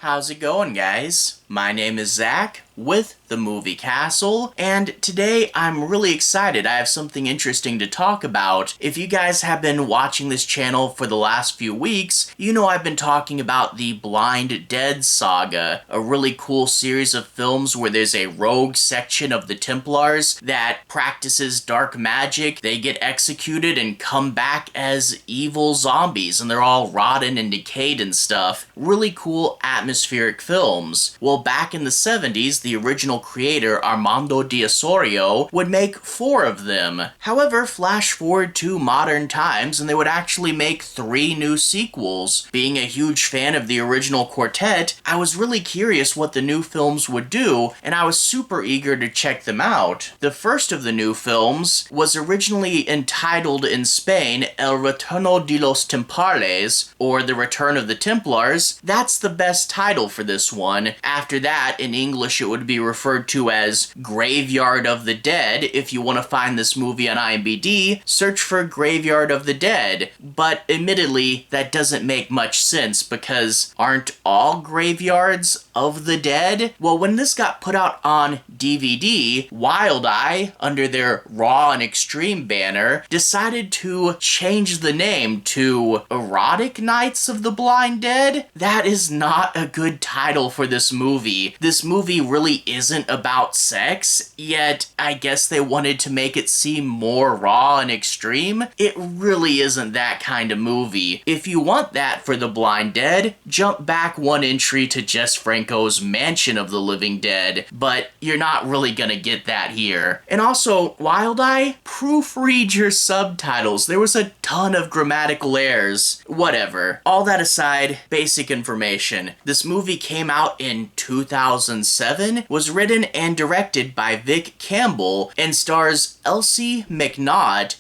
How's it going, guys? My name is Zach with the Movie Castle, and today I'm really excited. I have something interesting to talk about. If you guys have been watching this channel for the last few weeks, you know I've been talking about the Blind Dead Saga, a really cool series of films where there's a rogue section of the Templars that practices dark magic. They get executed and come back as evil zombies, and they're all rotten and decayed and stuff. Really cool atmospheric films. Well, back in the 70s, the original creator, Armando de Ossorio, would make 4 of them. However, flash forward to modern times, and they would actually make 3 new sequels. Being a huge fan of the original quartet, I was really curious what the new films would do, and I was super eager to check them out. The first of the new films was originally entitled in Spain El Retorno de los Templarios, or The Return of the Templars. That's the best title for this one. After that, in English, it would be referred to as Graveyard of the Dead. If you want to find this movie on IMDb, search for Graveyard of the Dead. But admittedly, that doesn't make much sense because aren't all graveyards of the dead? Well, when this got put out on DVD, Wild Eye, under their Raw and Extreme banner, decided to change the name to Erotic Nights of the Blind Dead. That is not a good title for this movie. This movie really isn't about sex, yet I guess they wanted to make it seem more raw and extreme. It really isn't that kind of movie. If you want that for The Blind Dead, jump back 1 entry to Jess Franco's Mansion of the Living Dead, but you're not really gonna get that here. And also, Wild Eye, proofread your subtitles. There was a ton of grammatical errors. Whatever. All that aside, basic information. This movie came out in 2007, was written and directed by Vick Campbell, and stars Eloise McNought,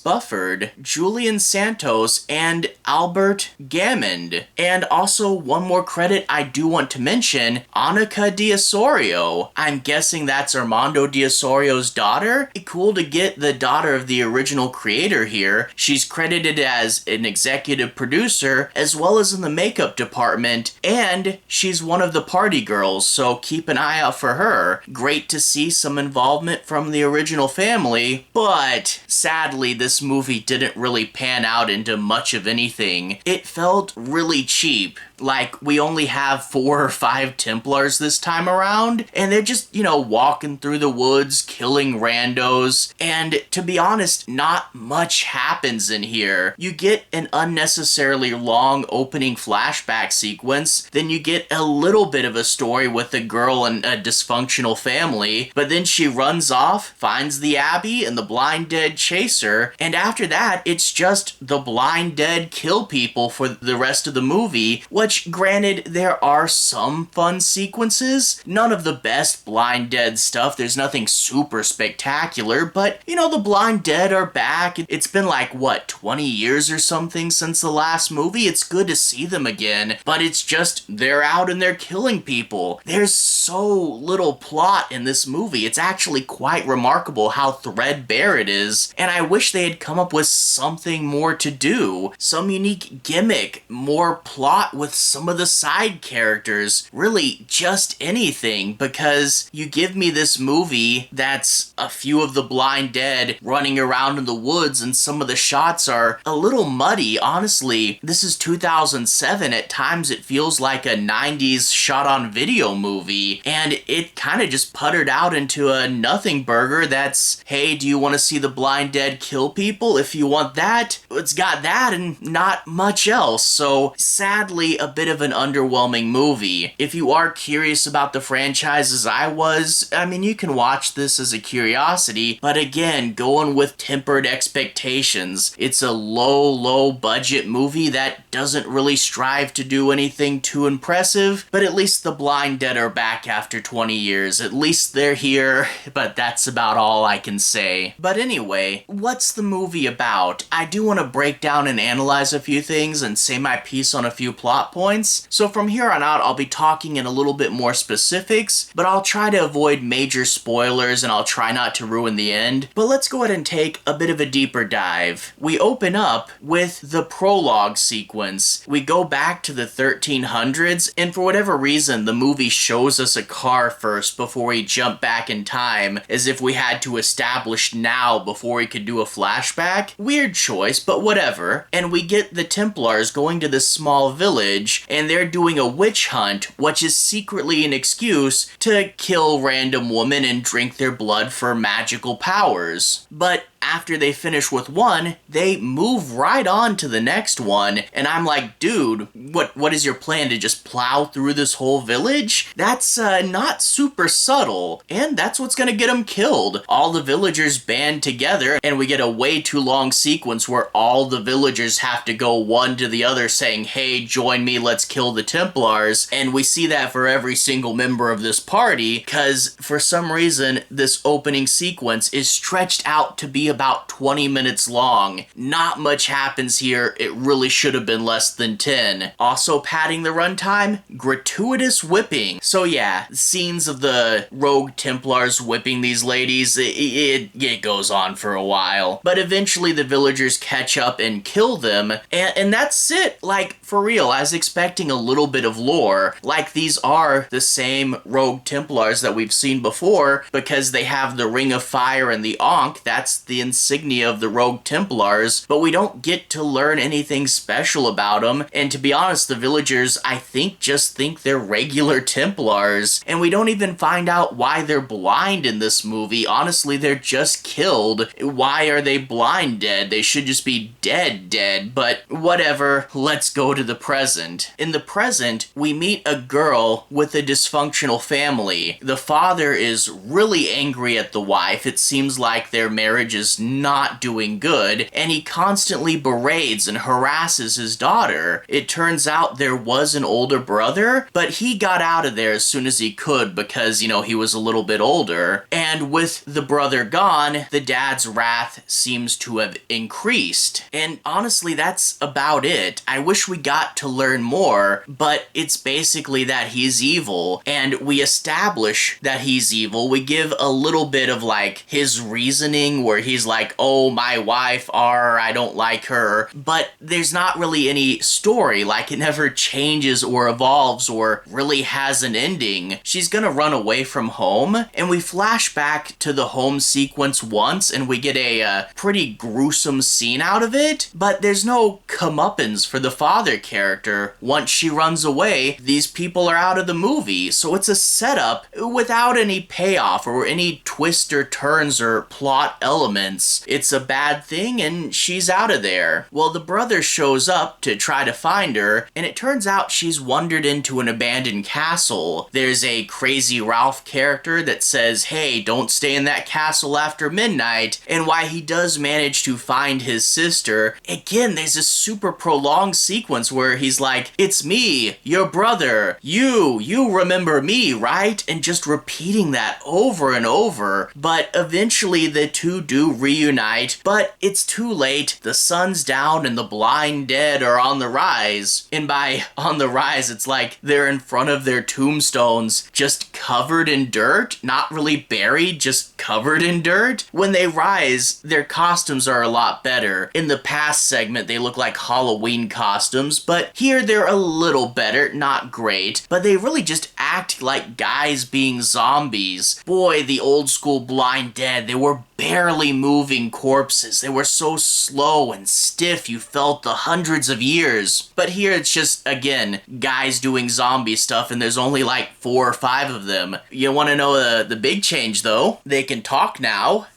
Buforn, Jullian Santos, and Albert Gammond. And also, one more credit I do want to mention, Anarka de Ossorio. I'm guessing that's Armando de Ossorio's daughter? Cool to get the daughter of the original creator here. She's credited as an executive producer, as well as in the makeup department, and she's one of the party girls, so keep an eye out for her. Great to see some involvement from the original family, but sadly this movie didn't really pan out into much of anything. It felt really cheap. Like, we only have 4 or 5 Templars this time around, and they're just, walking through the woods, killing randos, and to be honest, not much happens in here. You get an unnecessarily long opening flashback sequence, then you get a little bit of a story with a girl and a dysfunctional family, but then she runs off, finds the Abbey, and the Blind Dead chase her, and after that, it's just the Blind Dead kill people for the rest of the movie, which, granted, there are some fun sequences. None of the best Blind Dead stuff. There's nothing super spectacular, but, the Blind Dead are back. It's been like, 20 years or something since the last movie? It's good to see them again, but it's just, they're out and they're killing people. There's so little plot in this movie. It's actually quite remarkable how threadbare it is, and I wish they had come up with something more to do. Some unique gimmick, more plot with some of the side characters, really just anything, because you give me this movie that's a few of the Blind Dead running around in the woods, and some of the shots are a little muddy. Honestly, this is 2007. At times it feels like a 90s shot on video movie, and it kind of just puttered out into a nothing burger that's, hey, do you want to see the Blind Dead kill people? If you want that, it's got that and not much else. So sadly, a bit of an underwhelming movie. If you are curious about the franchise as I was, you can watch this as a curiosity, but again, going with tempered expectations. It's a low budget movie that doesn't really strive to do anything too impressive, but at least the Blind Dead are back after after 20 years. At least they're here, but that's about all I can say. But anyway, what's the movie about? I do want to break down and analyze a few things and say my piece on a few plot points. So from here on out, I'll be talking in a little bit more specifics, but I'll try to avoid major spoilers and I'll try not to ruin the end. But let's go ahead and take a bit of a deeper dive. We open up with the prologue sequence. We go back to the 1300s, and for whatever reason, the movie shows us a car first before we jump back in time, as if we had to establish now before we could do a flashback. Weird choice, but whatever. And we get the Templars going to this small village, and they're doing a witch hunt, which is secretly an excuse to kill random women and drink their blood for magical powers. But after they finish with one, they move right on to the next one, and I'm like, dude, what is your plan, to just plow through this whole village? That's not super subtle, and that's what's gonna get them killed. All the villagers band together, and we get a way too long sequence where all the villagers have to go one to the other saying, hey, join me, let's kill the Templars, and we see that for every single member of this party, because for some reason, this opening sequence is stretched out to be about 20 minutes long. Not much happens here. It really should have been less than 10. Also padding the runtime, gratuitous whipping. So yeah, scenes of the rogue Templars whipping these ladies, it goes on for a while. But eventually the villagers catch up and kill them, and that's it. Like, for real, I was expecting a little bit of lore. Like, these are the same rogue Templars that we've seen before, because they have the Ring of Fire and the Ankh. That's the insignia of the rogue Templars, but we don't get to learn anything special about them, and to be honest, the villagers, I think, just think they're regular Templars, and we don't even find out why they're blind in this movie. Honestly, they're just killed. Why are they blind dead? They should just be dead, but whatever, let's go to the present. In the present, we meet a girl with a dysfunctional family. The father is really angry at the wife. It seems like their marriage is not doing good, and he constantly berates and harasses his daughter. It turns out there was an older brother, but he got out of there as soon as he could because, you know, he was a little bit older. And with the brother gone, the dad's wrath seems to have increased. And honestly, that's about it. I wish we got to learn more, but it's basically that he's evil, and we establish that he's evil. We give a little bit of, like, his reasoning where he's like, oh, my wife, I don't like her, but there's not really any story. Like, it never changes or evolves or really has an ending. She's gonna run away from home, and we flash back to the home sequence once, and we get a pretty gruesome scene out of it, but there's no comeuppance for the father character. Once she runs away, these people are out of the movie, so it's a setup without any payoff or any twists or turns or plot elements. It's a bad thing, and she's out of there. Well, the brother shows up to try to find her, and it turns out she's wandered into an abandoned castle. There's a Crazy Ralph character that says, hey, don't stay in that castle after midnight, and why he does manage to find his sister. Again, there's a super prolonged sequence where he's like, it's me, your brother, you remember me, right? And just repeating that over and over. But eventually the two do reunite, but it's too late. The sun's down and the blind dead are on the rise. And by on the rise, it's like they're in front of their tombstones, just covered in dirt, not really buried, just covered in dirt. When they rise, their costumes are a lot better. In the past segment, they look like Halloween costumes, but here they're a little better, not great, but they really just act like guys being zombies. Boy, the old school Blind Dead, they were barely moving corpses. They were so slow and stiff, you felt the hundreds of years. But here it's just, again, guys doing zombie stuff, and there's only like 4 or 5 of them. You want to know the big change, though? They can talk now.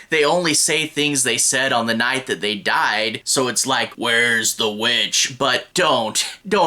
They only say things they said on the night that they died, so it's like, where's the witch? But don't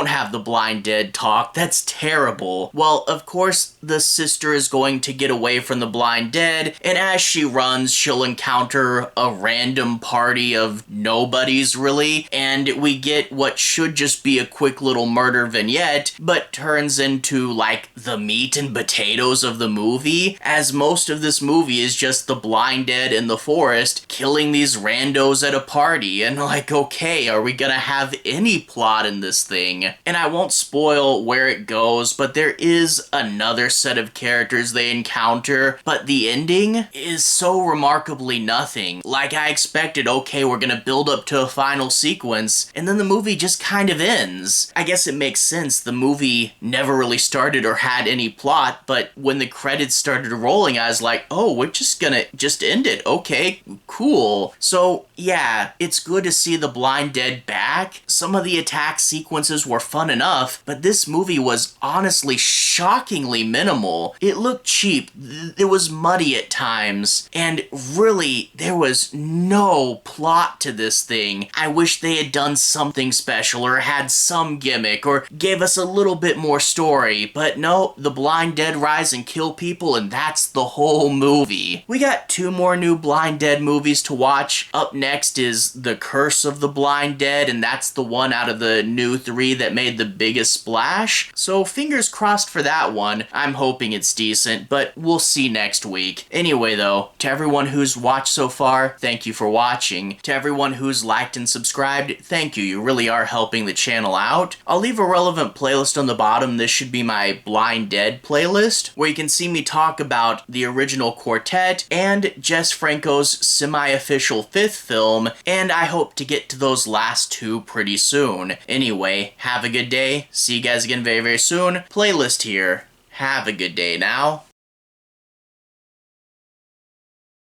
have the blind dead talk. That's terrible. Well, of course, the sister is going to get away from the blind dead, and as she runs, she'll encounter a random party of nobodies, really, and we get what should just be a quick little murder vignette, but turns into, like, the meat and potatoes of the movie, as most of this movie is just the blind dead in the forest killing these randos at a party, and like, okay, are we gonna have any plot in this thing? And I won't spoil where it goes, but there is another set of characters they encounter, but the ending is so remarkably nothing. Like, I expected, okay, we're gonna build up to a final sequence, and then the movie just kind of ends. I guess it makes sense, the movie never really started or had any plot, but when the credits started rolling, I was like, oh, we're just gonna end it. Okay, cool. So, yeah, it's good to see the blind dead back. Some of the attack sequences were fun enough, but this movie was honestly shockingly minimal. It looked cheap, it was muddy at times, and really, there was no plot to this thing. I wish they had done something special or had some gimmick or gave us a little bit more story, but no, the blind dead rise and kill people, and that's the whole movie. We got 2 more new Blind Dead movies to watch. Up next is The Curse of the Blind Dead, and that's the one out of the new 3 that made the biggest splash. So fingers crossed for that one. I'm hoping it's decent, but we'll see next week. Anyway though, to everyone who's watched so far, thank you for watching. To everyone who's liked and subscribed, thank you. You really are helping the channel out. I'll leave a relevant playlist on the bottom. This should be my Blind Dead playlist, where you can see me talk about the original quartet and Jess Franco's semi-official 5th film, and I hope to get to those last 2 pretty soon. Anyway, have a good day. See you guys again very, very soon. Playlist here. Have a good day now.